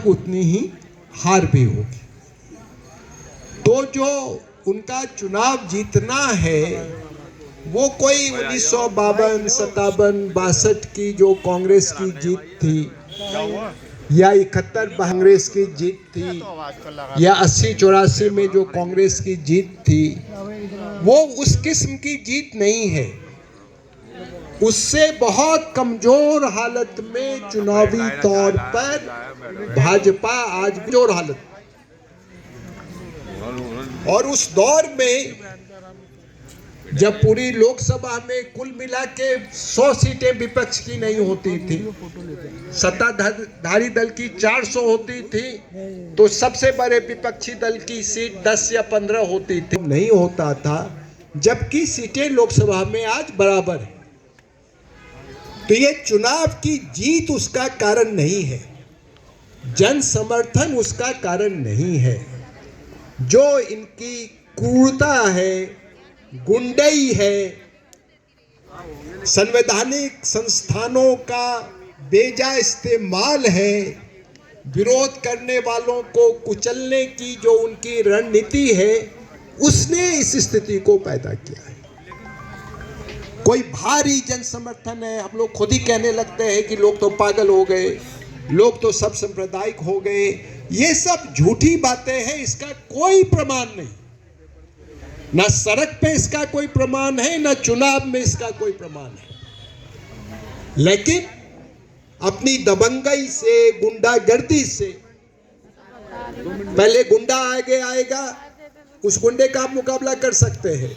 लगभग उतनी ही हार भी होगी। तो जो उनका चुनाव जीतना है वो कोई 1952, 57, 62 की जो कांग्रेस की जीत थी, या 71 कांग्रेस की जीत थी, या 80, 84 में जो कांग्रेस की जीत थी, वो उस किस्म की जीत नहीं है। उससे बहुत कमजोर हालत में चुनावी तौर पर भाजपा आज कमजोर हालत, और उस दौर में जब पूरी लोकसभा में कुल मिला के 100 सीटें विपक्ष की नहीं होती थी, सत्ताधारी दल की 400 होती थी, तो सबसे बड़े विपक्षी दल की सीट 10 या 15 होती थी, नहीं होता था, जबकि सीटें लोकसभा में आज बराबर है। तो ये चुनाव की जीत उसका कारण नहीं है, जन समर्थन उसका कारण नहीं है। जो इनकी क्रूरता है, गुंडई है, संवैधानिक संस्थानों का बेजा इस्तेमाल है, विरोध करने वालों को कुचलने की जो उनकी रणनीति है, उसने इस स्थिति को पैदा किया है। कोई भारी जन समर्थन है, हम लोग खुद ही कहने लगते हैं कि लोग तो पागल हो गए, लोग तो सब सांप्रदायिक हो गए। ये सब झूठी बातें हैं, इसका कोई प्रमाण नहीं। ना सड़क पे इसका कोई प्रमाण है, ना चुनाव में इसका कोई प्रमाण है। लेकिन अपनी दबंगई से, गुंडागर्दी से, पहले गुंडा आगे आएगा, उस गुंडे का आप मुकाबला कर सकते हैं।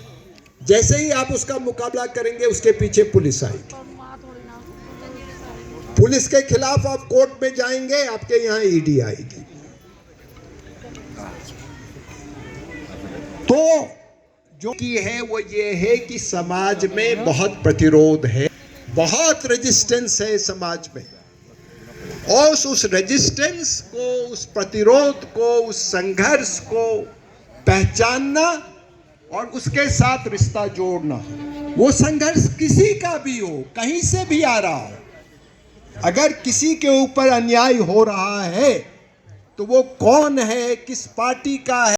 जैसे ही आप उसका मुकाबला करेंगे, उसके पीछे पुलिस आएगी। पुलिस के खिलाफ आप कोर्ट में जाएंगे, आपके यहां ईडी आएगी। तो जो की है वो ये है कि समाज में बहुत प्रतिरोध है, बहुत रेजिस्टेंस है समाज में, और उस रेजिस्टेंस को, उस प्रतिरोध को, उस संघर्ष को पहचानना और उसके साथ रिश्ता जोड़ना। वो संघर्ष किसी का भी हो, कहीं से भी आ रहा हो, अगर किसी के ऊपर अन्याय हो रहा है तो वो कौन है, किस पार्टी का है,